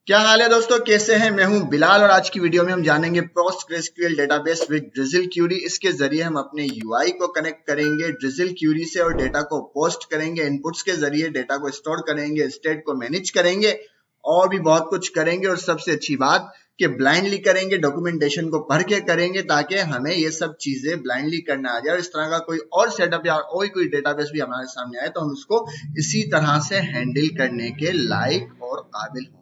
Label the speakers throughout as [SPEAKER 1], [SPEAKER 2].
[SPEAKER 1] क्या हाल है दोस्तों, कैसे हैं? मैं हूं बिलाल और आज की वीडियो में हम जानेंगे पोस्टग्रेसक्यूएल डेटाबेस विद ड्रिजल क्यूरी। इसके जरिए हम अपने यूआई को कनेक्ट करेंगे ड्रिजल क्यूरी से और डेटा को पोस्ट करेंगे। इनपुट्स के जरिए डेटा को स्टोर करेंगे, स्टेट को मैनेज करेंगे और भी बहुत कुछ करेंगे। और सबसे अच्छी बात कि ब्लाइंडली करेंगे, डॉक्यूमेंटेशन को पढ़ के करेंगे ताकि हमें ये सब चीजें ब्लाइंडली करना आ जाए और इस तरह का कोई और सेटअप या और कोई डेटाबेस भी हमारे सामने आए तो हम उसको इसी तरह से हैंडल करने के लायक और काबिल हों।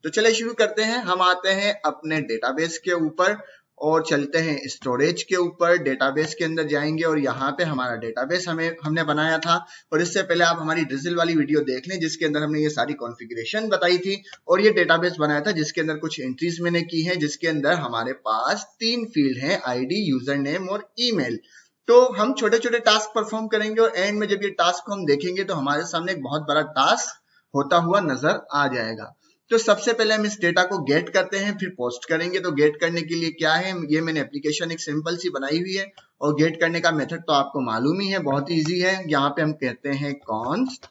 [SPEAKER 1] तो चलिए शुरू करते हैं। हम आते हैं अपने डेटाबेस के ऊपर और चलते हैं स्टोरेज के ऊपर। डेटाबेस के अंदर जाएंगे और यहाँ पे हमारा डेटाबेस हमने बनाया था। और इससे पहले आप हमारी ड्रिजल वाली वीडियो देख लें जिसके अंदर हमने ये सारी कॉन्फ़िगरेशन बताई थी और ये डेटाबेस बनाया था जिसके अंदर कुछ एंट्रीज मैंने की हैं, जिसके अंदर हमारे पास 3 फील्ड हैं, आईडी, यूजर नेम और ईमेल। तो हम छोटे छोटे टास्क परफॉर्म करेंगे और एंड में जब ये टास्क को हम देखेंगे तो हमारे सामने एक बहुत बड़ा टास्क होता हुआ नजर आ जाएगा। तो सबसे पहले हम इस डेटा को गेट करते हैं, फिर पोस्ट करेंगे। तो गेट करने के लिए क्या है, ये मैंने एप्लीकेशन एक सिंपल सी बनाई हुई है और गेट करने का मेथड तो आपको मालूम ही है, बहुत इजी है। यहाँ पे हम कहते हैं कॉन्स्ट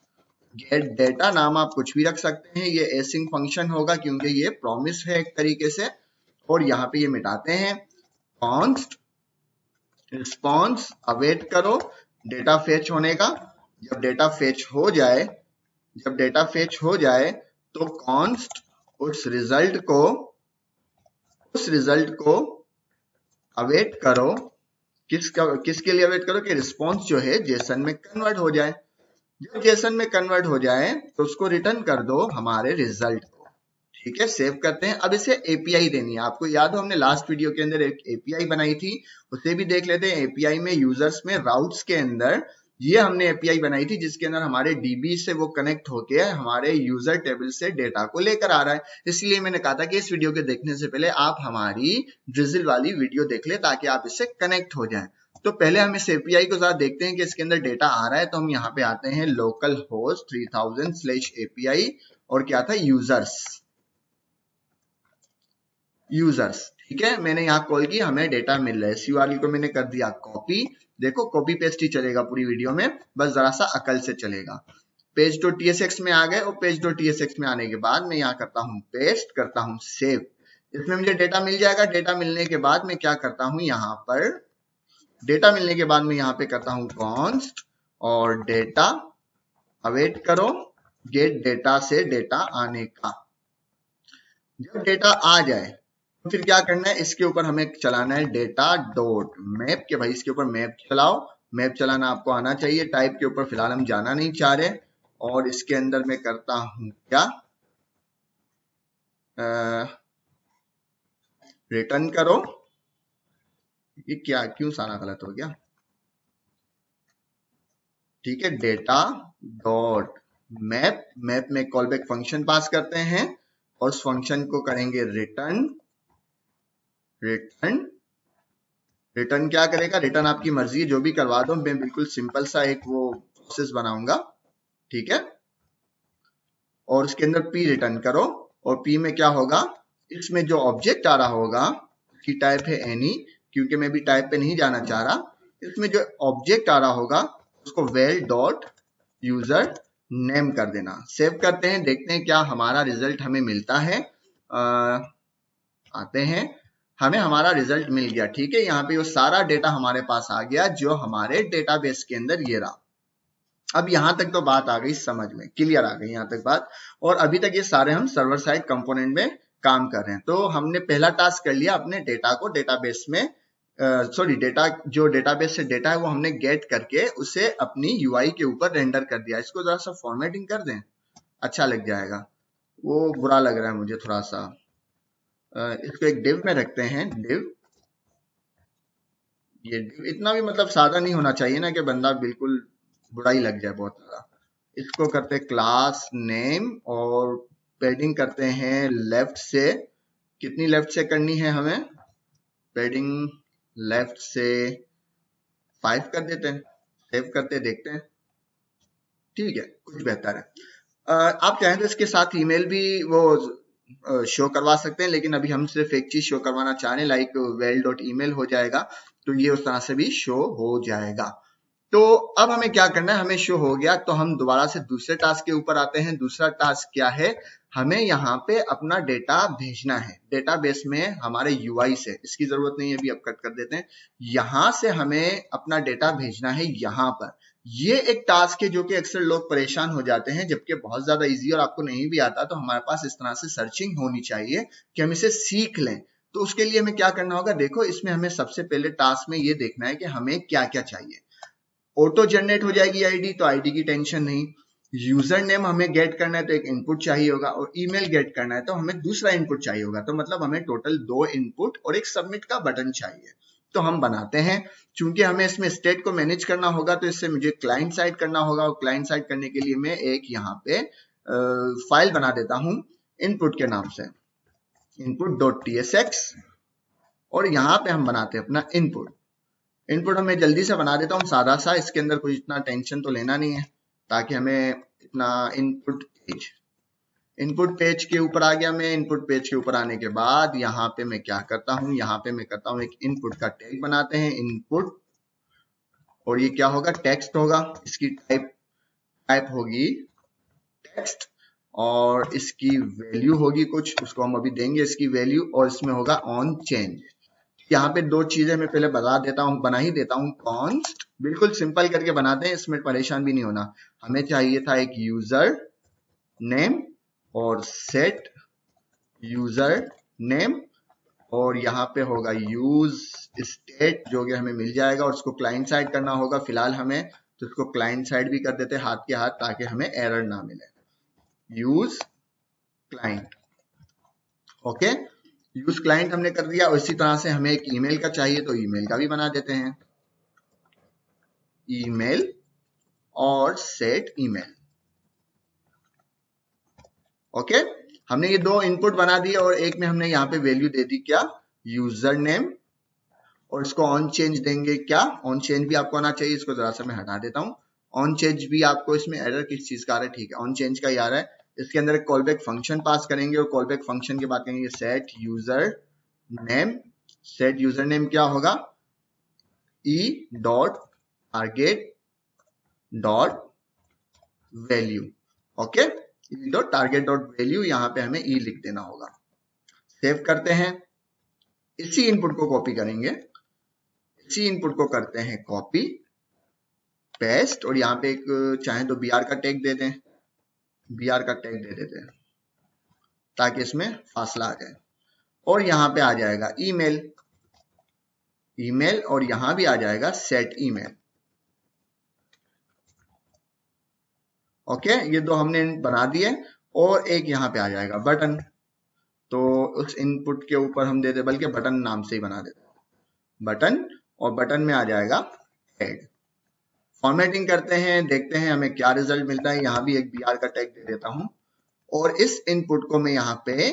[SPEAKER 1] गेट डेटा, नाम आप कुछ भी रख सकते हैं। ये एसिंग फंक्शन होगा क्योंकि ये प्रॉमिस है एक तरीके से। और यहाँ पे ये मिटाते हैं कॉन्स्ट रिस्पॉन्स, अवेट करो डेटा फेच होने का। जब डेटा फेच हो जाए तो कॉन्स्ट उस रिजल्ट को अवेट करो। किसके लिए अवेट करो कि रिस्पॉन्स जो है जेसन में कन्वर्ट हो जाए। जब जेसन में कन्वर्ट हो जाए तो उसको रिटर्न कर दो हमारे रिजल्ट को। ठीक है, सेव करते हैं। अब इसे एपीआई देनी है। आपको याद हो हमने लास्ट वीडियो के अंदर एक एपीआई बनाई थी, उसे भी देख लेते हैं। एपीआई में यूजर्स में राउट्स के अंदर ये हमने एपीआई बनाई थी जिसके अंदर हमारे डीबी से वो कनेक्ट होके हमारे यूजर टेबल से डेटा को लेकर आ रहा है। इसलिए मैंने कहा था कि इस वीडियो के देखने से पहले आप हमारी ड्रिजल वाली वीडियो देख ले ताकि आप इससे कनेक्ट हो जाएं। तो पहले हम इस एपीआई को जरा देखते हैं कि इसके अंदर डेटा आ रहा है। तो हम यहाँ पे आते हैं लोकल होस्ट 3000/API और क्या था, यूजर्स। ठीक है, मैंने यहाँ कॉल की, हमें डेटा मिल रहा है। इस यूआरएल को मैंने कर दिया कॉपी। देखो कॉपी पेस्ट ही चलेगा पूरी वीडियो में, बस जरा सा अकल से चलेगा। page.tsx में आ गए और page.tsx में आने के बाद मैं यहाँ करता हूँ पेस्ट, करता हूँ सेव। इसमें मुझे डेटा मिल जाएगा। डेटा मिलने के बाद मैं क्या करता हूँ, यहाँ पर डेटा मिलने के बाद मैं यहाँ पे करता हूँ कॉन्स्ट और डेटा अवेट करो गेट डेटा से डेटा आने का। जब डेटा आ जाए तो फिर क्या करना है, इसके ऊपर हमें चलाना है डेटा डॉट मैप के भाई इसके ऊपर मैप चलाओ। मैप चलाना आपको आना चाहिए। टाइप के ऊपर फिलहाल हम जाना नहीं चाह रहे और इसके अंदर मैं करता हूं क्या, रिटर्न करो। ये क्या, क्यों सारा गलत हो गया। ठीक है, डेटा डॉट मैप, मैप में कॉलबैक फंक्शन पास करते हैं और उस फंक्शन को करेंगे रिटर्न। रिटर्न क्या करेगा, रिटर्न आपकी मर्जी है, जो भी करवा दो। मैं बिल्कुल सिंपल सा एक वो प्रोसेस बनाऊंगा। ठीक है, और उसके अंदर पी रिटर्न करो और पी में क्या होगा, इसमें जो ऑब्जेक्ट आ रहा होगा की टाइप है एनी, क्योंकि मैं भी टाइप पे नहीं जाना चाह रहा। इसमें जो ऑब्जेक्ट आ रहा होगा उसको वेल डॉट यूजर नेम कर देना। सेव करते हैं, देखते हैं क्या हमारा रिजल्ट हमें मिलता है। आते हैं, हमें हमारा रिजल्ट मिल गया। ठीक है, यहाँ पे वो सारा डेटा हमारे पास आ गया जो हमारे डेटाबेस के अंदर ये रहा। अब यहाँ तक तो बात आ गई समझ में, क्लियर आ गई यहाँ तक बात। और अभी तक ये सारे हम सर्वर साइड कंपोनेंट में काम कर रहे हैं। तो हमने पहला टास्क कर लिया, अपने डेटा को डेटाबेस में डेटा जो डेटाबेस से डेटा है वो हमने गेट करके उसे अपनी यूआई के ऊपर रेंडर कर दिया। इसको जरा सा फॉर्मेटिंग कर दें, अच्छा लग जाएगा। वो बुरा लग रहा है मुझे थोड़ा सा। इसको एक डिव में रखते हैं, डिव। ये डिव इतना भी मतलब सादा नहीं होना चाहिए ना कि बंदा बिल्कुल बुरा ही लग जाए बहुत ज्यादा। इसको करते हैं क्लास नेम और पैडिंग करते हैं लेफ्ट से। कितनी लेफ्ट से करनी है हमें, पैडिंग लेफ्ट से 5 कर देते हैं। सेव करते देखते हैं। ठीक है, कुछ बेहतर है। आप चाहें तो इसके साथ ईमेल भी वो शो करवा सकते हैं, लेकिन अभी हम सिर्फ एक चीज शो करवाना चाह रहे हैं, लाइक वेल डॉट ईमेल हो जाएगा तो ये उस तरह से भी शो हो जाएगा। तो अब हमें क्या करना है, हमें शो हो गया तो हम दोबारा से दूसरे टास्क के ऊपर आते हैं। दूसरा टास्क क्या है, हमें यहाँ पे अपना डेटा भेजना है डेटाबेस में हमारे यूआई से। इसकी जरूरत नहीं है, अभी अब कट कर देते हैं। यहाँ से हमें अपना डेटा भेजना है यहाँ पर। ये एक टास्क है जो कि अक्सर लोग परेशान हो जाते हैं, जबकि बहुत ज्यादा इजी और आपको नहीं भी आता तो हमारे पास इस तरह से सर्चिंग होनी चाहिए कि हम इसे सीख लें। तो उसके लिए हमें क्या करना होगा, देखो इसमें हमें सबसे पहले टास्क में ये देखना है कि हमें क्या क्या चाहिए। ऑटो जनरेट हो जाएगी आईडी, तो आईडी की टेंशन नहीं। यूजर नेम हमें गेट करना है तो एक इनपुट चाहिए होगा, और ईमेल गेट करना है तो हमें दूसरा इनपुट चाहिए होगा। तो मतलब हमें टोटल 2 इनपुट और एक सबमिट का बटन चाहिए। तो हम बनाते हैं। चूंकि हमें इसमें स्टेट को मैनेज करना होगा तो इससे मुझे क्लाइंट साइड करना होगा, और क्लाइंट साइड करने के लिए मैं एक यहाँ पे फाइल बना देता हूं इनपुट के नाम से, input.tsx, और यहाँ पे हम बनाते हैं अपना इनपुट। इनपुट हमें जल्दी से बना देता हूँ सादा सा, इसके अंदर कुछ इतना टेंशन तो लेना नहीं है, ताकि हमें इतना इनपुट पेज के ऊपर आ गया मैं। इनपुट पेज के ऊपर आने के बाद यहाँ पे मैं क्या करता हूँ, यहाँ पे मैं करता हूँ एक इनपुट का टैग बनाते हैं, इनपुट, और ये क्या होगा, टेक्स्ट होगा। इसकी टाइप होगी टेक्स्ट, और इसकी वैल्यू होगी कुछ, उसको हम अभी देंगे इसकी वैल्यू, और इसमें होगा ऑन चेंज। यहाँ पे 2 चीजें मैं पहले बता देता हूँ, बना ही देता हूँ। कॉन्स्ट बिल्कुल सिंपल करके बनाते हैं, इसमें परेशान भी नहीं होना। हमें चाहिए था एक यूजर नेम और सेट यूजर नेम, और यहाँ पे होगा यूज स्टेट जो कि हमें मिल जाएगा, और उसको क्लाइंट साइड करना होगा फिलहाल हमें, तो इसको क्लाइंट साइड भी कर देते हाथ के हाथ, ताकि हमें एरर ना मिले। Use client, okay, use client हमने कर दिया। और इसी तरह से हमें एक ईमेल का चाहिए तो ईमेल का भी बना देते हैं, ईमेल और सेट ईमेल। ओके, हमने ये 2 इनपुट बना दिए, और एक में हमने यहाँ पे वैल्यू दे दी क्या, यूजर नेम, और इसको ऑन चेंज देंगे क्या, ऑन चेंज भी आपको आना चाहिए। इसको जरा सा मैं हटा देता हूँ, ऑन चेंज भी आपको इसमें एरर किस चीज का आ रहा है, ठीक है, ऑन चेंज का ही आ रहा है। इसके अंदर एक कॉलबैक फंक्शन पास करेंगे, और कॉलबैक फंक्शन के बाद कहेंगे set user name. Set user name क्या होगा, E dot target dot value, okay, E dot target dot value, यहाँ पे हमें ई लिख देना होगा। सेव करते हैं, इसी इनपुट को कॉपी करेंगे, इसी इनपुट को करते हैं कॉपी पेस्ट, और यहाँ पे एक चाहे तो br का टैग दे दें, br का टैग दे देते हैं ताकि इसमें फासला आ जाए। और यहाँ पे आ जाएगा ईमेल, ईमेल, और यहाँ भी आ जाएगा सेट ईमेल। ओके, ये 2 हमने बना दिए, और एक यहाँ पे आ जाएगा बटन। तो उस इनपुट के ऊपर हम दे दे, बल्कि बटन नाम से ही बना देते हैं बटन, और बटन में आ जाएगा टैग। फॉर्मेटिंग करते हैं, देखते हैं हमें क्या रिजल्ट मिलता है। यहाँ भी एक br का टैग दे देता हूं, और इस इनपुट को मैं यहाँ पे,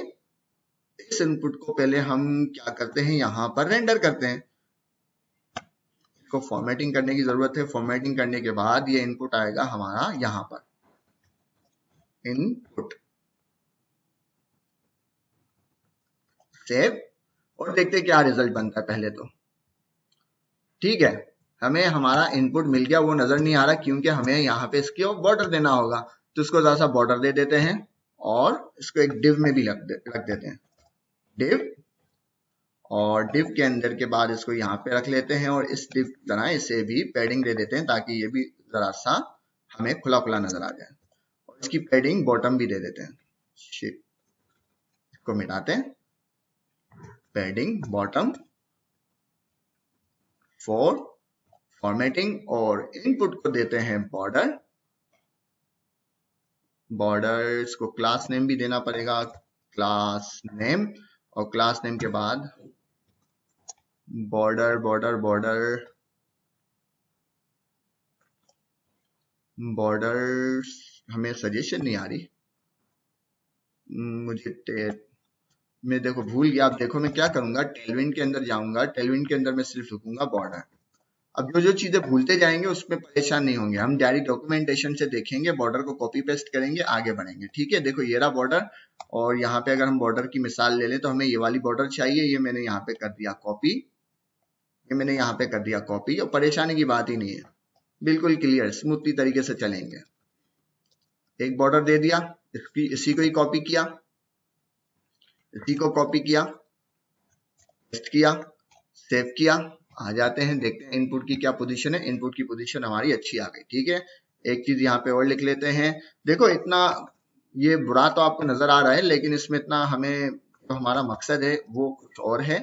[SPEAKER 1] इस इनपुट को पहले हम क्या करते हैं, यहाँ पर रेंडर करते हैं। इसको फॉर्मेटिंग करने की जरूरत है। फॉर्मेटिंग करने के बाद ये इनपुट आएगा हमारा यहाँ पर, इनपुट, सेव, और देखते क्या रिजल्ट बनता है पहले तो। ठीक है, हमें हमारा इनपुट मिल गया, वो नजर नहीं आ रहा क्योंकि हमें यहाँ पे इसको बॉर्डर देना होगा, तो इसको जरा सा बॉर्डर दे देते हैं, और इसको एक डिव में भी रख देते हैं, डिव, और डिव के अंदर के बाद इसको यहाँ पे रख लेते हैं, और इस डिव की तरह इसे भी पैडिंग दे देते हैं, ताकि ये भी जरा सा हमें खुला खुला नजर आ जाए, और इसकी पैडिंग बॉटम भी दे देते हैं। शिट, इसको मिटाते हैं, पैडिंग बॉटम फॉर फॉर्मेटिंग, और इनपुट को देते हैं बॉर्डर, बॉर्डर, इसको क्लास नेम भी देना पड़ेगा, क्लास नेम, और क्लास नेम के बाद बॉर्डर बॉर्डर बॉर्डर बॉर्डर, हमें सजेशन नहीं आ रही मुझे, मैं देखो भूल गया। अब देखो मैं क्या करूंगा, टेलविंड के अंदर जाऊंगा, टेलविंड के अंदर मैं सिर्फ लिखूंगा बॉर्डर। अब जो जो चीजें भूलते जाएंगे उसमें परेशान नहीं होंगे, हम डायरेक्ट डॉक्यूमेंटेशन से देखेंगे, बॉर्डर को कॉपी पेस्ट करेंगे, आगे बढ़ेंगे। ठीक है, देखो ये रहा बॉर्डर, और यहाँ पे अगर हम बॉर्डर की मिसाल ले लें तो हमें ये वाली बॉर्डर चाहिए, ये मैंने यहाँ पे कर दिया कॉपी, ये मैंने यहाँ पे कर दिया कॉपी, और परेशानी की बात ही नहीं है। बिल्कुल क्लियर, स्मूथली तरीके से चलेंगे। एक बॉर्डर दे दिया, इसी को ही कॉपी किया, इसी को कॉपी किया, पेस्ट किया, सेव किया। आ जाते हैं, देखते हैं इनपुट की क्या पोजीशन है। इनपुट की पोजीशन हमारी अच्छी आ गई। ठीक है, एक चीज यहाँ पे और लिख लेते हैं। देखो इतना ये बुरा तो आपको नजर आ रहा है, लेकिन इसमें इतना हमें जो हमारा मकसद है वो कुछ और है,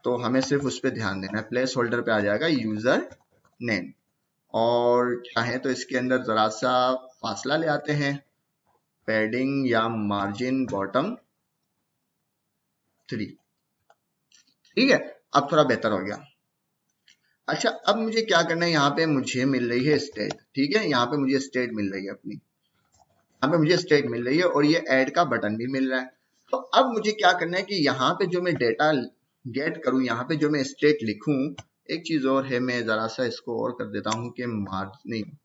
[SPEAKER 1] तो हमें सिर्फ उस पर ध्यान देना है। प्लेस होल्डर पे आ जाएगा यूजर नेम, और चाहे तो इसके अंदर जरा सा फासला ले आते हैं, पैडिंग या मार्जिन बॉटम 3। ठीक है, अब थोड़ा बेहतर हो गया। अच्छा, अब मुझे क्या करना है, यहाँ पे मुझे मिल रही है स्टेट। ठीक है, यहाँ पे मुझे स्टेट मिल रही है अपनी, यहाँ पे मुझे स्टेट मिल रही है और ये ऐड का बटन भी मिल रहा है। तो अब मुझे क्या करना है कि यहाँ पे जो मैं डेटा गेट करूं, यहाँ पे जो मैं स्टेट लिखूं, एक चीज और है, मैं जरा सा इसको और कर देता हूं कि मार्जिन,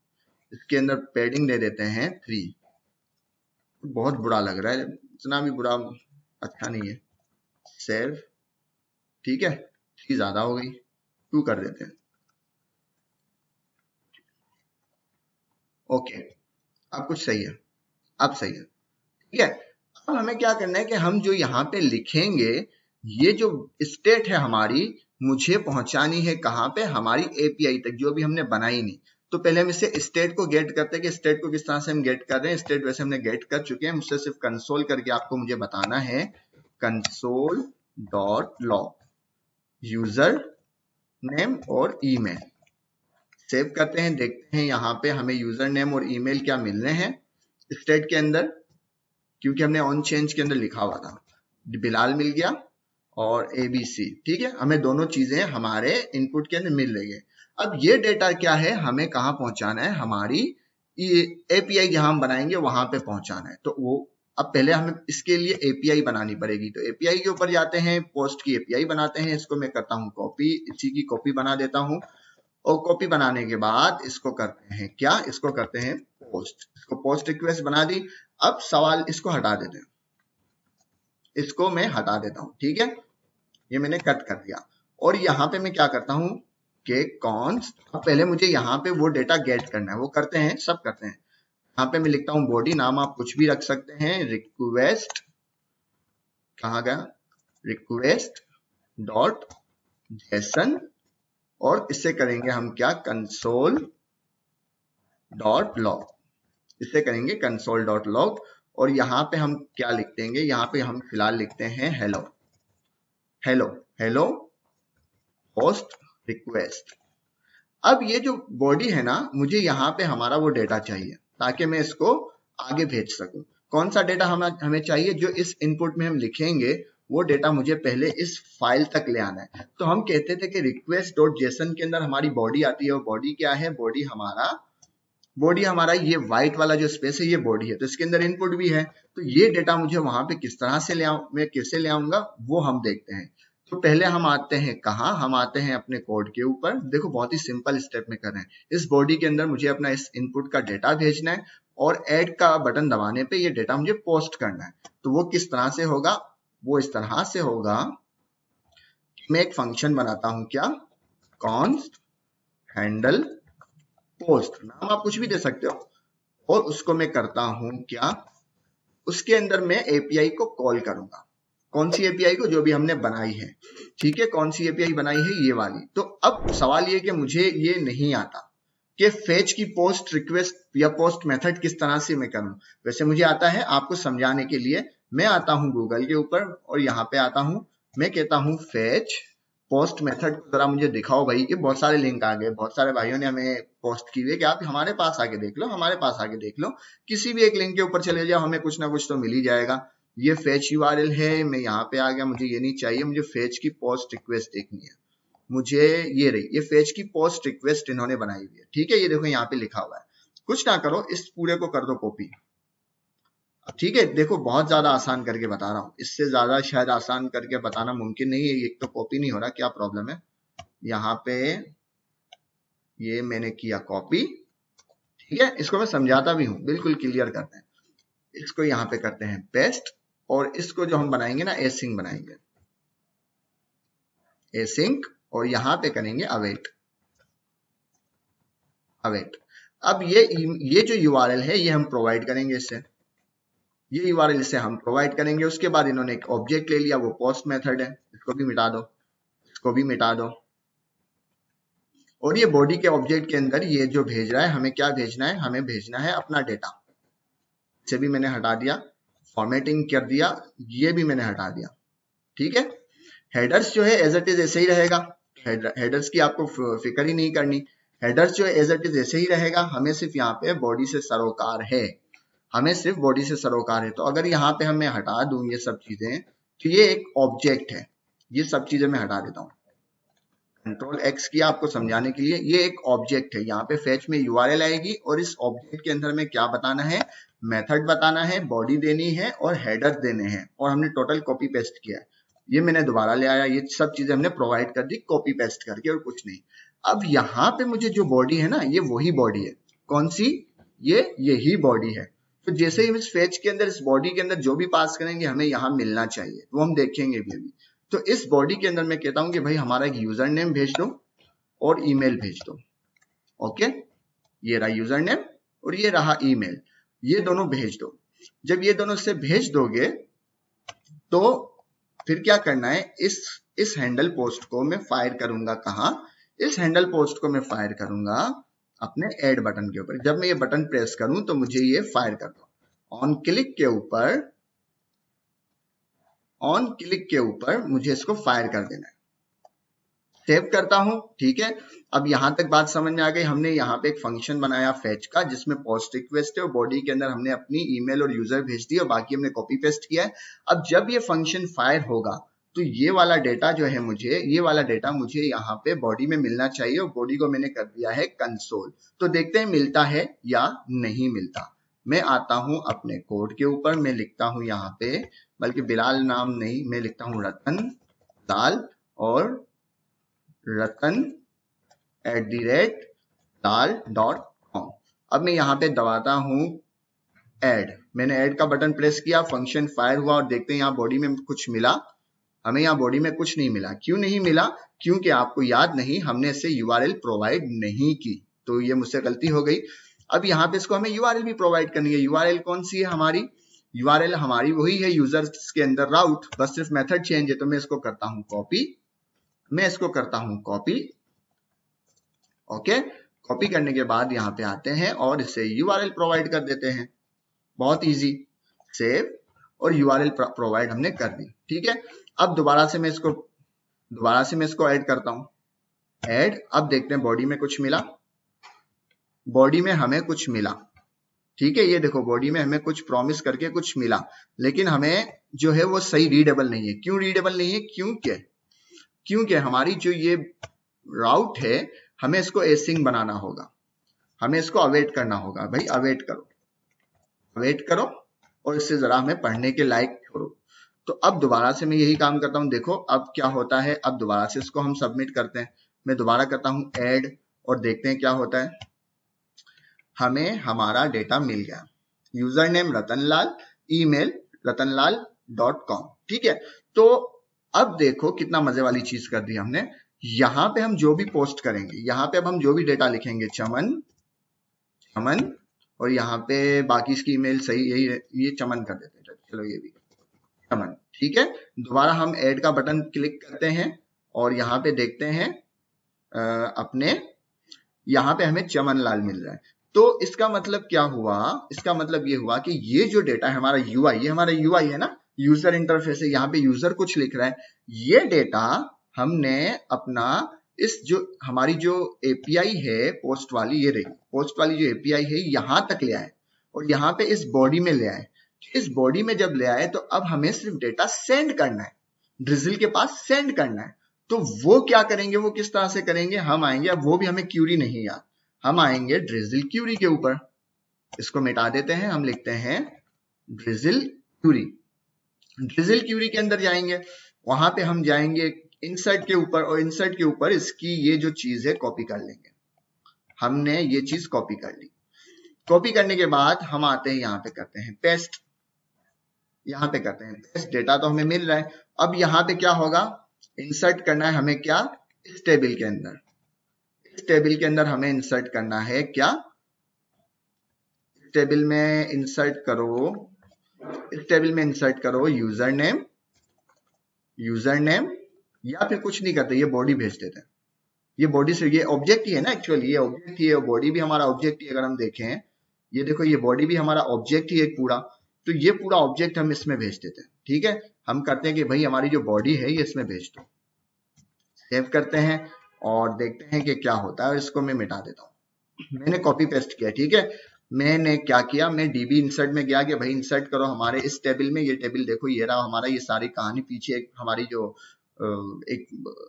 [SPEAKER 1] इसके अंदर पैडिंग दे देते हैं 3। बहुत बुरा लग रहा है, इतना भी बुरा अच्छा नहीं है। सेव, ठीक है, 3 ज्यादा हो गई, 2 कर देते हैं। ओके, अब कुछ सही है, अब सही है। ठीक है, अब हमें क्या करना है कि हम जो यहाँ पे लिखेंगे, ये जो स्टेट है हमारी, मुझे पहुंचानी है कहाँ पे, हमारी एपीआई तक, जो भी हमने बनाई नहीं। तो पहले हम इसे स्टेट को गेट करते हैं कि स्टेट को किस तरह से हम गेट कर रहे हैं। स्टेट वैसे हमने गेट कर चुके हैं, मुझसे सिर्फ कंसोल करके आपको मुझे बताना है, console dot log user name और ईमेल। सेव करते हैं, देखते हैं यहाँ पे हमें यूजर नेम और ईमेल क्या मिल रहे हैं स्टेट के अंदर, क्योंकि हमने ऑन चेंज के अंदर लिखा हुआ था। बिलाल मिल गया और एबीसी। ठीक है, हमें दोनों चीजें हमारे इनपुट के अंदर मिल रही है। अब ये डेटा क्या है, हमें कहाँ पहुंचाना है, हमारी एपीआई जहां हम बनाएंगे वहां पे पहुंचाना है। तो वो अब पहले हमें इसके लिए एपीआई बनानी पड़ेगी। तो एपीआई के ऊपर जाते हैं, पोस्ट की एपीआई बनाते हैं। इसको मैं करता हूँ कॉपी, इसी की कॉपी बना देता हूँ, और कॉपी बनाने के बाद इसको करते हैं क्या, इसको करते हैं पोस्ट। इसको पोस्ट रिक्वेस्ट बना दी। अब सवाल, इसको हटा देते हैं, इसको मैं हटा देता हूं। ठीक है, ये मैंने कट कर दिया। और यहाँ पे मैं क्या करता हूं कि कॉन्स्ट, अब पहले मुझे यहाँ पे वो डेटा गेट करना है, वो करते हैं, सब करते हैं। यहाँ पे मैं लिखता हूँ बॉडी, नाम आप कुछ भी रख सकते हैं, रिक्वेस्ट, कहाँ गया, रिक्वेस्ट डॉट जेसन, और इससे करेंगे हम क्या, कंसोल डॉट लॉग, इससे करेंगे कंसोल डॉट लॉग। और यहाँ पे हम क्या लिख देंगे, यहाँ पे हम फिलहाल लिखते हैं hello, hello, hello post request. अब ये जो बॉडी है ना, मुझे यहाँ पे हमारा वो डेटा चाहिए ताकि मैं इसको आगे भेज सकूं। कौन सा डेटा हमें चाहिए, जो इस इनपुट में हम लिखेंगे वो डेटा मुझे पहले इस फाइल तक ले आना है। तो हम कहते थे कि रिक्वेस्ट डॉट जेसन के अंदर हमारी बॉडी आती है, और बॉडी क्या है, बॉडी हमारा ये व्हाइट वाला जो स्पेस है ये बॉडी है। तो इसके अंदर इनपुट भी है। तो ये डेटा मुझे वहां पे किस तरह से ले आऊं, मैं कैसे ले आऊंगा वो हम देखते हैं। तो पहले हम आते हैं कहाँ, हम आते हैं अपने कोड के ऊपर। देखो बहुत ही सिंपल स्टेप में कर रहे हैं। इस बॉडी के अंदर मुझे अपना इस इनपुट का डेटा भेजना है, और ऐड का बटन दबाने पे ये डेटा मुझे पोस्ट करना है। तो वो किस तरह से होगा, वो इस तरह से होगा, मैं एक फंक्शन बनाता हूं क्या, कॉन्स्ट हैंडल पोस्ट, नाम आप कुछ भी दे सकते हो, और उसको मैं करता हूं क्या, उसके अंदर मैं एपीआई को कॉल करूंगा। कौन सी एपीआई को, जो भी हमने बनाई है। ठीक है, कौन सी एपीआई बनाई है, ये वाली। तो अब सवाल ये कि मुझे ये नहीं आता कि फेच की पोस्ट रिक्वेस्ट या पोस्ट मेथड किस तरह से मैं करूं। वैसे मुझे आता है, आपको समझाने के लिए मैं आता हूं गूगल के ऊपर, और यहाँ पे आता हूं, मैं कहता हूं फेच पोस्ट मेथड को जरा मुझे दिखाओ भाई। ये बहुत सारे लिंक आ गए, बहुत सारे भाइयों ने हमें पोस्ट की हुई कि आप हमारे पास आके देख लो, हमारे पास आके देख लो। किसी भी एक लिंक के ऊपर चले जाओ, हमें कुछ ना कुछ तो मिल ही जाएगा। ये फेच यूआरएल है, मैं यहाँ पे आ गया, मुझे ये नहीं चाहिए, मुझे फेच की पोस्ट रिक्वेस्ट देखनी है। मुझे ये रही, ये फेच की पोस्ट रिक्वेस्ट इन्होंने बनाई हुई है। ठीक है, ये देखो यहाँ पे लिखा हुआ है। कुछ ना करो, इस पूरे को कर दो कॉपी। ठीक है, देखो बहुत ज्यादा आसान करके बता रहा हूँ, इससे ज्यादा शायद आसान करके बताना मुमकिन नहीं है। एक तो कॉपी नहीं हो रहा, क्या प्रॉब्लम है। यहाँ पे ये मैंने किया कॉपी। ठीक है, इसको मैं समझाता भी हूँ, बिल्कुल क्लियर करते हैं। इसको यहाँ पे करते हैं पेस्ट, और इसको जो हम बनाएंगे ना, एसिंक बनाएंगे, एसिंक, और यहाँ पे करेंगे अवेट। अवेट। अब ये जो यूआरएल है ये हम प्रोवाइड करेंगे इससे, ये यूआरएल से हम प्रोवाइड करेंगे। उसके बाद इन्होंने एक ऑब्जेक्ट ले लिया, वो पोस्ट मेथड है, इसको भी मिटा दो, इसको भी मिटा दो। और ये बॉडी के ऑब्जेक्ट के अंदर ये जो भेज रहा है, हमें क्या भेजना है, हमें भेजना है अपना डेटा। इसे भी मैंने हटा दिया, फॉर्मेटिंग कर दिया, ये भी मैंने हटा दिया। ठीक है, हेडर्स जो है एज इट इज ऐसे ही रहेगा, हेडर्स की आपको फिक्र ही नहीं करनी। हेडर्स जो है एज इट इज ऐसे ही रहेगा, हमें सिर्फ यहाँ पे बॉडी से सरोकार है, हमें सिर्फ बॉडी से सरोकार है। तो अगर यहाँ पे हमें हटा दूं ये सब चीजें, तो ये एक ऑब्जेक्ट है, ये सब चीजें मैं हटा देता हूँ। कंट्रोल एक्स किया आपको समझाने के लिए, ये एक ऑब्जेक्ट है। यहाँ पे फेच में यूआरएल आएगी और इस ऑब्जेक्ट के अंदर में क्या बताना है, मेथड बताना है, बॉडी देनी है और हेडर देने हैं। और हमने टोटल कॉपी पेस्ट किया है, ये मैंने दोबारा ले आया, ये सब चीजें हमने प्रोवाइड कर दी कॉपी पेस्ट करके और कुछ नहीं। अब यहाँ पे मुझे जो बॉडी है ना, ये वही बॉडी है। कौन सी, ये यही बॉडी है। तो जैसे ही हम इस फेच के अंदर, इस बॉडी के अंदर जो भी पास करेंगे हमें यहाँ मिलना चाहिए, वो हम देखेंगे भी अभी। तो इस बॉडी के अंदर मैं कहता हूं कि भाई हमारा एक यूजर नेम भेज दो और ईमेल भेज दो। ओके, ये रहा यूजर नेम और ये रहा ईमेल, ये दोनों भेज दो। जब ये दोनों से भेज दोगे तो फिर क्या करना है, इस हैंडल पोस्ट को मैं फायर करूंगा। कहाँ, इस हैंडल पोस्ट को मैं फायर करूंगा अपने ऐड बटन के ऊपर। जब मैं ये बटन प्रेस करूं तो मुझे ये फायर कर दो। ऑन क्लिक के ऊपर मुझे इसको फायर कर देना है। सेव करता हूं, ठीक है। अब यहां तक बात समझ में आ गई। हमने यहाँ पे एक फंक्शन बनाया फेच का, जिसमें पोस्ट रिक्वेस्ट है और बॉडी के अंदर हमने अपनी ईमेल और यूजर भेज दी और बाकी हमने कॉपी पेस्ट किया है। अब जब ये फंक्शन फायर होगा तो ये वाला डेटा जो है मुझे यहाँ पे बॉडी में मिलना चाहिए और बॉडी को मैंने कर दिया है कंसोल। तो देखते हैं मिलता है या नहीं मिलता। मैं आता हूं अपने कोड के ऊपर, मैं लिखता हूं यहाँ पे, बल्कि बिलाल नाम नहीं, मैं लिखता हूं रतन लाल और ratan@लाल.com। अब मैं यहाँ पे दबाता हूं ऐड, मैंने ऐड का बटन प्रेस किया, फंक्शन फायर हुआ और देखते हैं यहाँ बॉडी में कुछ मिला। हमें यहाँ बॉडी में कुछ नहीं मिला। क्यों नहीं मिला, क्योंकि आपको याद नहीं, हमने इससे यूआरएल प्रोवाइड नहीं की, तो ये मुझसे गलती हो गई। अब यहाँ पे इसको हमें यूआरएल भी प्रोवाइड करनी है। यूआरएल कौन सी है हमारी, यूआरएल हमारी वही है यूजर्स के अंदर राउट, बस सिर्फ मेथड चेंज है। तो मैं इसको करता हूँ कॉपी, ओके। कॉपी करने के बाद यहाँ पे आते हैं और इसे यूआरएल प्रोवाइड कर देते हैं। बहुत इजी, सेव और यूआरएल प्रोवाइड हमने कर दी, ठीक है। अब दोबारा से मैं इसको ऐड करता हूं, ऐड। अब देखते हैं बॉडी में कुछ मिला, बॉडी में हमें कुछ मिला, ठीक है। ये देखो बॉडी में हमें कुछ प्रॉमिस करके कुछ मिला, लेकिन हमें जो है वो सही रीडेबल नहीं है। क्यों रीडेबल नहीं है, क्योंकि हमारी जो ये राउट है, हमें इसको एसिंग बनाना होगा, हमें इसको अवेट करना होगा। भाई अवेट करो और इससे जरा हमें पढ़ने के लायक छोड़ो। तो अब दोबारा से मैं यही काम करता हूं, देखो अब क्या होता है। अब दोबारा से इसको हम सबमिट करते हैं, मैं दोबारा करता हूं ऐड और देखते हैं क्या होता है। हमें हमारा डेटा मिल गया, user name Ratanlal, email ratanlal.com, ठीक है। तो अब देखो कितना मजे वाली चीज कर दी हमने। यहाँ पे हम जो भी पोस्ट करेंगे, यहाँ पे अब हम जो भी डेटा लिखेंगे, चमन, और यहाँ पे बाकी इसकी ईमेल सही यही है, ये चमन कर देते हैं, चलो ये भी चमन, ठीक है। दोबारा हम ऐड का बटन क्लिक करते हैं और यहाँ पे देखते हैं अपने यहाँ पे हमें चमन लाल मिल रहा है। तो इसका मतलब क्या हुआ, इसका मतलब ये हुआ कि ये जो डेटा है हमारा यूआई, ये हमारा यूआई है ना, यूजर इंटरफेस है। यहाँ पे यूजर कुछ लिख रहा है, ये डेटा हमने अपना इस जो हमारी जो एपीआई है पोस्ट वाली, ये रही पोस्ट वाली जो एपीआई है, यहां तक ले आए और यहाँ पे इस बॉडी में ले आए। इस बॉडी में जब ले आए तो अब हमें सिर्फ डेटा सेंड करना है, ड्रिजिल के पास सेंड करना है। तो वो क्या करेंगे, वो किस तरह से करेंगे, हम आएंगे, अब वो भी हमें क्यूरी नहीं याद, हम आएंगे ड्रिजिल क्यूरी के ऊपर। इसको मिटा देते हैं, हम लिखते हैं ड्रिजिल क्यूरी के अंदर जाएंगे, वहां पे हम जाएंगे इंसर्ट के ऊपर और इंसर्ट के ऊपर इसकी ये जो चीज है कॉपी कर लेंगे। हमने ये चीज कॉपी कर ली। कॉपी करने के बाद हम आते हैं यहाँ पे करते हैं पेस्ट, यहाँ पे करते हैं पेस्ट। डेटा तो हमें मिल रहा है, अब यहाँ पे क्या होगा, इंसर्ट करना है हमें क्या, इस टेबल के अंदर। इस टेबल के अंदर हमें इंसर्ट करना है क्या, टेबल में इंसर्ट करो, इस टेबल में इंसर्ट करो यूजर नेम या फिर कुछ नहीं करते, ये बॉडी भेज देते हैं। ये बॉडी से ये ऑब्जेक्ट ही है ना, एक्चुअली ये ऑब्जेक्ट ही है, बॉडी भी हमारा ऑब्जेक्ट ही। अगर हम देखें ये देखो, ये बॉडी भी हमारा ऑब्जेक्ट ही एक पूरा, तो ये पूरा ऑब्जेक्ट हम इसमें भेज देते हैं। ठीक है, हम करते हैं कि भाई हमारी जो बॉडी है ये इसमें भेज दो, सेव करते हैं और देखते हैं कि क्या होता है। इसको मैं मिटा देता हूँ, मैंने कॉपी पेस्ट किया। ठीक है, मैंने क्या किया, मैं डीबी इंसर्ट में गया कि भाई इंसर्ट करो हमारे इस टेबल में। ये टेबल देखो, ये रहा हमारा, ये सारी कहानी पीछे एक हमारी जो एक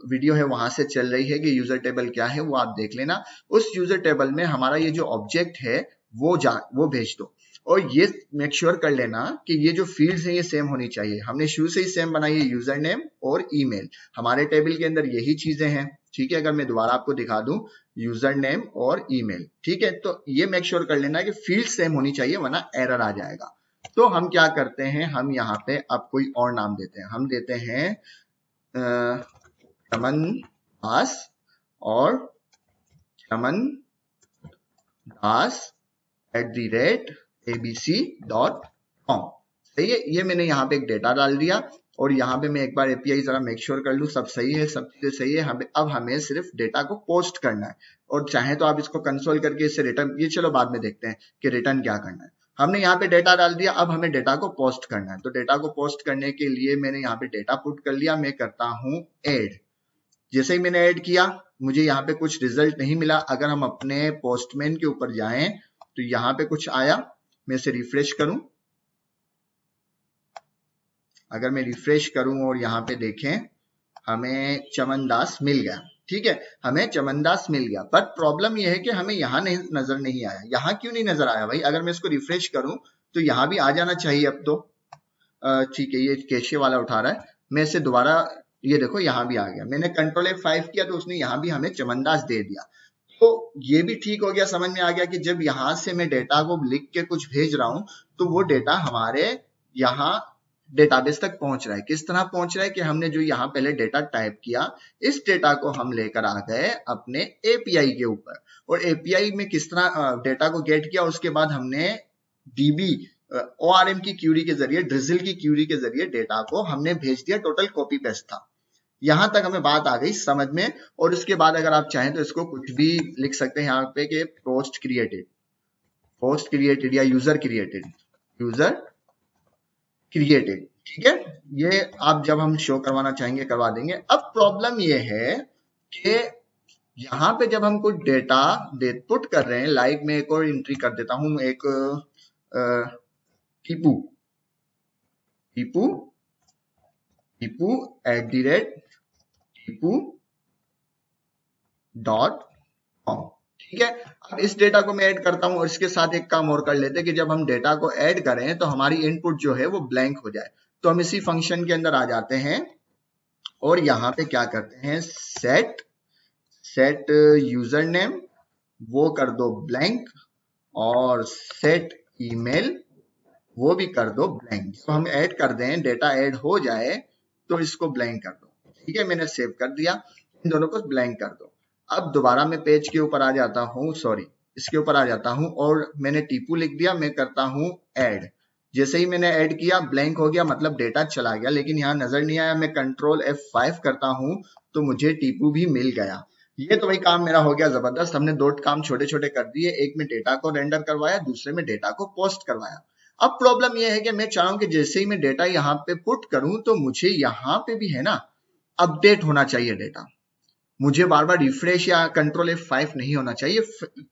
[SPEAKER 1] वीडियो है वहां से चल रही है कि यूजर टेबल क्या है, वो आप देख लेना। उस यूजर टेबल में हमारा ये जो ऑब्जेक्ट है वो भेज दो, और ये मेक श्योर कर लेना कि ये जो फील्ड्स हैं ये सेम होनी चाहिए। हमने शुरू से ही सेम बनाई है, यूजर नेम और ईमेल हमारे टेबल के अंदर यही चीजें हैं। ठीक है, अगर मैं दोबारा आपको दिखा दूं, यूजर नेम और ईमेल। ठीक है, तो ये मेक श्योर कर लेना कि फील्ड सेम होनी चाहिए वरना एरर आ जाएगा। तो हम क्या करते हैं, हम यहाँ पे अब कोई और नाम देते हैं, हम देते हैं चमन दास और चमन दास @abc.com। सही है, ये मैंने यहाँ पे एक डेटा डाल दिया और यहाँ पे मैं एक बार एपीआई जरा मेक श्योर कर लूँ सब सही है, सब चीजें सही है। अब हमें सिर्फ डेटा को पोस्ट करना है, और चाहे तो आप इसको कंसोल करके इससे रिटर्न, ये चलो बाद में देखते हैं कि रिटर्न क्या करना है। हमने यहाँ पे डेटा डाल दिया, अब हमें डेटा को पोस्ट करना है। तो डेटा को पोस्ट करने के लिए मैंने यहाँ पे डेटा पुट कर लिया, मैं करता हूँ ऐड। जैसे ही मैंने ऐड किया, मुझे यहाँ पे कुछ रिजल्ट नहीं मिला। अगर हम अपने पोस्टमैन के ऊपर जाएं तो यहाँ पे कुछ आया, मैं इसे रिफ्रेश करूं, अगर मैं रिफ्रेश करूं और यहाँ पे देखें, हमें चमन दास मिल गया। ठीक है, हमें चमन दास मिल गया, बट प्रॉब्लम यह है कि हमें यहाँ नहीं नजर नहीं आया। यहाँ क्यों नहीं नजर आया भाई? अगर मैं इसको रिफ्रेश करूं तो यहाँ भी आ जाना चाहिए अब तो। ठीक है, ये कैशे वाला उठा रहा है, मैं इसे दोबारा, ये देखो यहाँ भी आ गया। मैंने कंट्रोल F5 किया तो उसने यहाँ भी हमें चमन दास दे दिया। तो ये भी ठीक हो गया, समझ में आ गया कि जब यहाँ से मैं डेटा को लिख के कुछ भेज रहा हूं तो वो डेटा हमारे यहाँ डेटाबेस तक पहुंच रहा है। किस तरह पहुंच रहा है कि हमने जो यहाँ पहले डेटा टाइप किया, इस डेटा को हम लेकर आ गए अपने एपीआई के ऊपर, और एपीआई में किस तरह डेटा को गेट किया, उसके बाद हमने डीबी ORM की क्यूरी के जरिए, ड्रिजल की क्यूरी के जरिए डेटा को हमने भेज दिया। टोटल कॉपी पेस्ट था। यहां तक हमें बात आ गई समझ में। और उसके बाद अगर आप चाहें तो इसको कुछ भी लिख सकते हैं यहाँ पे कि पोस्ट क्रिएटेड या यूजर क्रिएटेड। ठीक है, ये आप जब हम शो करवाना चाहेंगे करवा देंगे। अब प्रॉब्लम ये है कि यहाँ पे जब हम कुछ डेटा पुट कर रहे हैं, लाइक मैं एक और एंट्री कर देता हूं, एक टीपू @टीपू.com। ठीक है, अब इस डेटा को मैं ऐड करता हूं, और इसके साथ एक काम और कर लेते हैं कि जब हम डेटा को ऐड करें तो हमारी इनपुट जो है वो ब्लैंक हो जाए। तो हम इसी फंक्शन के अंदर आ जाते हैं और यहाँ पे क्या करते हैं, सेट यूजर नेम वो कर दो ब्लैंक, और सेट ईमेल वो भी कर दो ब्लैंक। तो हम ऐड कर दें, डेटा ऐड हो जाए तो इसको ब्लैंक कर दो। ठीक है, मैंने सेव कर दिया, इन दोनों को ब्लैंक कर दो। अब दोबारा मैं पेज के ऊपर आ जाता हूँ, सॉरी इसके ऊपर आ जाता हूँ, और मैंने टीपू लिख दिया, मैं करता हूँ ऐड। जैसे ही मैंने ऐड किया ब्लैंक हो गया, मतलब डेटा चला गया, लेकिन यहाँ नजर नहीं आया। मैं कंट्रोल F5 करता हूँ तो मुझे टीपू भी मिल गया। ये तो भाई काम मेरा हो गया जबरदस्त। हमने दो काम छोटे छोटे कर दिए, एक में डेटा को रेंडर करवाया, दूसरे में डेटा को पोस्ट करवाया। अब प्रॉब्लम यह है कि मैं चाहूं कि जैसे ही मैं डेटा यहाँ पे पुट करूं तो मुझे यहाँ पे भी है ना अपडेट होना चाहिए डेटा, मुझे बार बार रिफ्रेश या कंट्रोल F5 नहीं होना चाहिए।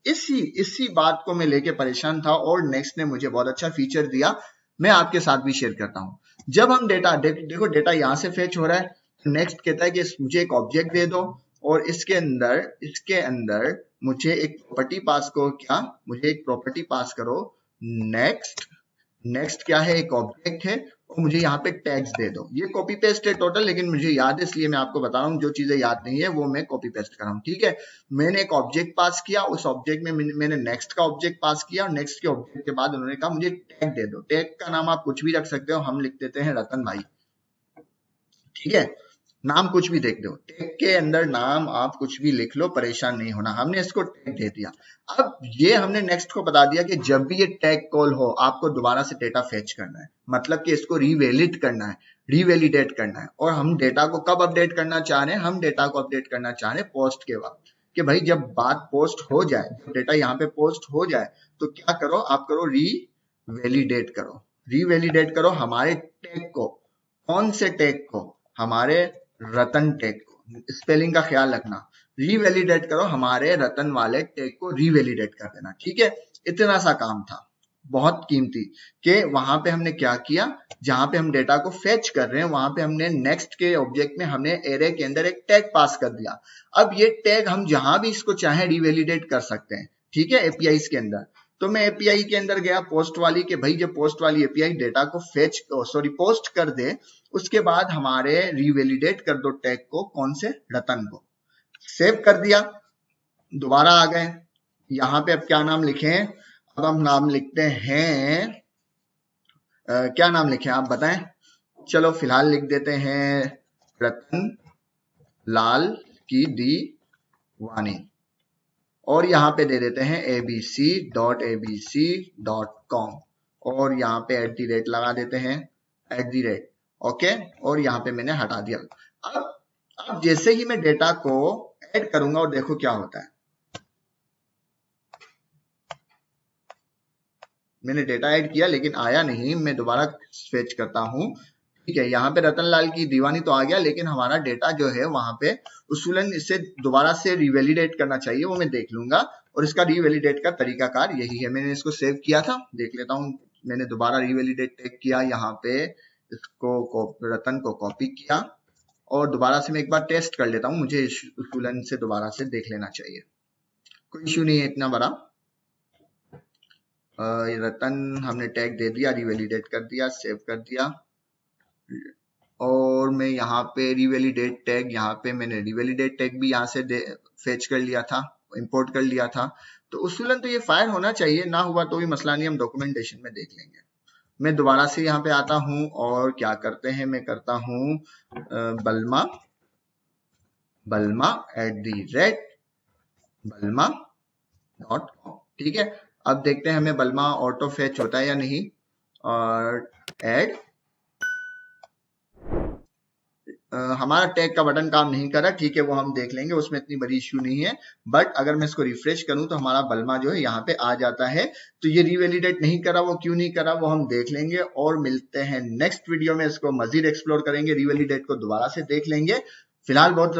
[SPEAKER 1] इसी बात को मैं लेके परेशान था, और नेक्स्ट ने मुझे बहुत अच्छा फीचर दिया, मैं आपके साथ भी शेयर करता हूं। जब हम डेटा देखो, डेटा यहां से फेच हो रहा है, नेक्स्ट कहता है कि मुझे एक ऑब्जेक्ट दे दो, और इसके अंदर मुझे एक प्रॉपर्टी पास करो। क्या, मुझे एक प्रॉपर्टी पास करो, नेक्स्ट क्या है, एक ऑब्जेक्ट है, और मुझे यहाँ पे टैग्स दे दो। ये कॉपी पेस्ट है टोटल, लेकिन मुझे याद है इसलिए मैं आपको बता रहा हूँ। जो चीजें याद नहीं है वो मैं कॉपी पेस्ट कर रहा हूँ। ठीक है, मैंने एक ऑब्जेक्ट पास किया, उस ऑब्जेक्ट में मैंने नेक्स्ट का ऑब्जेक्ट पास किया, और नेक्स्ट के ऑब्जेक्ट के बाद उन्होंने कहा मुझे टैग दे दो। टैग का नाम आप कुछ भी रख सकते हो, हम लिख देते हैं रतन भाई। ठीक है, नाम कुछ भी देख दो, टैग के अंदर नाम आप कुछ भी लिख लो, परेशान नहीं होना। हमने इसको टैग दे दिया। अब ये हमने नेक्स्ट को बता दिया कि जब भी ये टैग कॉल हो आपको दोबारा से डेटा फेच करना है, मतलब कि इसको रिवैलिड करना है, रिवैलिडेट करना है। और हम डेटा को कब अपडेट करना चाह रहे हैं? हम डेटा को अपडेट करना चाह रहे हैं पोस्ट के वक्त, कि भाई जब बात पोस्ट हो जाए, जब डेटा यहाँ पे पोस्ट हो जाए तो क्या करो, आप करो रिवैलिडेट करो। रिवैलिडेट करो हमारे टैग को। कौन से टैग को? हमारे रतन टैग को। स्पेलिंग का ख्याल रखना। रिवैलिडेट करो हमारे रतन वाले टैग को, रिवैलिडेट कर देना। ठीक है, इतना सा काम था, बहुत कीमती। कि वहां पे हमने क्या किया, जहां पे हम डेटा को फेच कर रहे हैं वहां पे हमने नेक्स्ट के ऑब्जेक्ट में हमने एरे के अंदर एक टैग पास कर दिया। अब ये टैग हम जहां भी इसको चाहे रिवैलिडेट कर सकते हैं। ठीक है, एपीआई के अंदर। तो मैं एपीआई के अंदर गया पोस्ट वाली के, भाई जब पोस्ट वाली एपीआई डेटा को पोस्ट कर दे, उसके बाद हमारे रिवैलिडेट कर दो टैग को। कौन से? रतन को। सेव कर दिया, दोबारा आ गए। यहाँ पे अब क्या नाम लिखें? अब हम नाम लिखते हैं क्या नाम लिखें आप बताएं? चलो फिलहाल लिख देते हैं रतन लाल की दीवानी, और यहाँ पे दे देते हैं abc.com, और यहाँ पे @ लगा देते हैं, @ ओके। और यहाँ पे मैंने हटा दिया। अब जैसे ही मैं डेटा को ऐड करूंगा और देखो क्या होता है। मैंने डेटा ऐड किया लेकिन आया नहीं, मैं दोबारा फेच करता हूं। ठीक है, यहाँ पे रतनलाल की दीवानी तो आ गया, लेकिन हमारा डेटा जो है वहां पे उसूलन इसे दोबारा से रिवैलिडेट करना चाहिए, वो मैं देख लूंगा। और इसका रिवैलिडेट का तरीकाकार यही है। मैंने इसको सेव किया था, देख लेता हूँ। मैंने दोबारा रिवैलिडेट किया, यहाँ पे इसको रतन को कॉपी किया, और दोबारा से मैं एक बार टेस्ट कर लेता हूँ। मुझे उसूलन से दोबारा से देख लेना चाहिए, कोई इश्यू नहीं है इतना बड़ा। रतन हमने टैग दे दिया, रिवैलिडेट कर दिया, सेव कर दिया। और मैं यहाँ पे रिवैलिडेट टैग, यहाँ पे मैंने रिवैलिडेट टैग भी यहाँ से फेच कर लिया था, इंपोर्ट कर लिया था। तो उसूलन तो ये फायर होना चाहिए, ना हुआ तो भी मसला नहीं, हम डॉक्यूमेंटेशन में देख लेंगे। मैं दोबारा से यहाँ पे आता हूँ और क्या करते हैं, मैं करता हूँ balma@balma.com। ठीक है, अब देखते हैं हमें बल्मा ऑटो फेच होता है या नहीं। और ऐड हमारा टैग का बटन काम नहीं कर रहा। ठीक है, वो हम देख लेंगे, उसमें इतनी बड़ी इश्यू नहीं है। बट अगर मैं इसको रिफ्रेश करूं तो हमारा बल्मा जो है यहाँ पे आ जाता है। तो ये रिवैलिडेट नहीं करा, वो क्यों नहीं करा वो हम देख लेंगे। और मिलते हैं नेक्स्ट वीडियो में, इसको मजीद एक्सप्लोर करेंगे, रिवैलिडेट को दोबारा से देख लेंगे। फिलहाल बहुत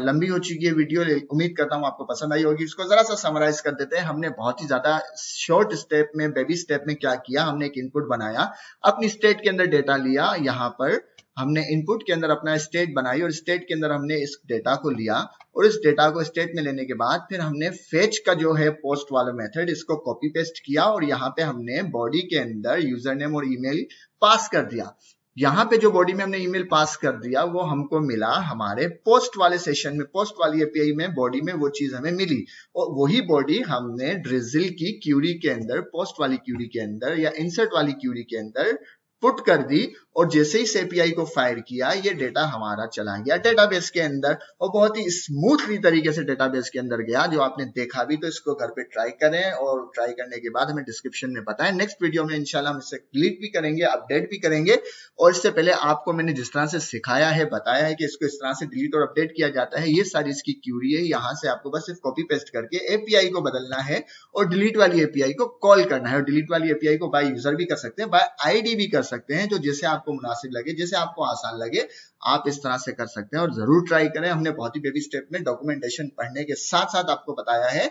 [SPEAKER 1] लंबी हो चुकी है वीडियो, उम्मीद करता हूँ आपको पसंद आई होगी। इसको जरा सा समराइज कर देते हैं। हमने बहुत ही ज्यादा शॉर्ट स्टेप में, बेबी स्टेप में क्या किया, हमने एक इनपुट बनाया, अपनी स्टेट के अंदर डेटा लिया, यहाँ पर हमने इनपुट के अंदर अपना स्टेट बनाई, और स्टेट के अंदर हमने इस डेटा को लिया, और इस डेटा को स्टेट में लेने के बाद फिर हमने फेच का जो है पोस्ट वाला मेथड, इसको कॉपी पेस्ट किया, और यहाँ पे हमने बॉडी के अंदर यूजर नेम और ईमेल पास कर दिया। यहाँ पे जो बॉडी में हमने ईमेल पास कर दिया वो हमको मिला हमारे पोस्ट वाले सेशन में, पोस्ट वाली एपीआई में, बॉडी में वो चीज हमें मिली। और वही बॉडी हमने ड्रिजिल की क्यूरी के अंदर, पोस्ट वाली क्यूरी के अंदर या इंसर्ट वाली क्यूरी के अंदर पुट कर दी, और जैसे ही एपीआई को फायर किया ये डेटा हमारा चला गया डेटाबेस के अंदर, और बहुत ही स्मूथली तरीके से डेटाबेस के अंदर गया, जो आपने देखा भी। तो इसको घर पे ट्राई करें, और ट्राई करने के बाद हमें डिस्क्रिप्शन में बताएं। नेक्स्ट वीडियो में इंशाल्लाह हम इसे डिलीट भी करेंगे, अपडेट भी करेंगे। और इससे पहले आपको मैंने जिस तरह से सिखाया है, बताया है कि इसको इस तरह से डिलीट और अपडेट किया जाता है, ये सारी इसकी क्यूरी है। यहाँ से आपको बस सिर्फ कॉपी पेस्ट करके एपीआई को बदलना है, और डिलीट वाली एपीआई को कॉल करना है। और डिलीट वाली एपीआई को बाय यूजर भी कर सकते हैं, बाय आईडी भी कर सकते हैं, जो जैसे आपको मुनासिब लगे, जैसे आपको आसान लगे, आप इस तरह से कर सकते हैं। और जरूर ट्राई करें। हमने बहुत ही बेबी स्टेप में डॉक्यूमेंटेशन पढ़ने के साथ साथ आपको बताया है।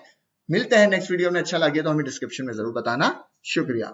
[SPEAKER 1] मिलते हैं नेक्स्ट वीडियो में। अच्छा लगे तो हमें डिस्क्रिप्शन में जरूर बताना। शुक्रिया।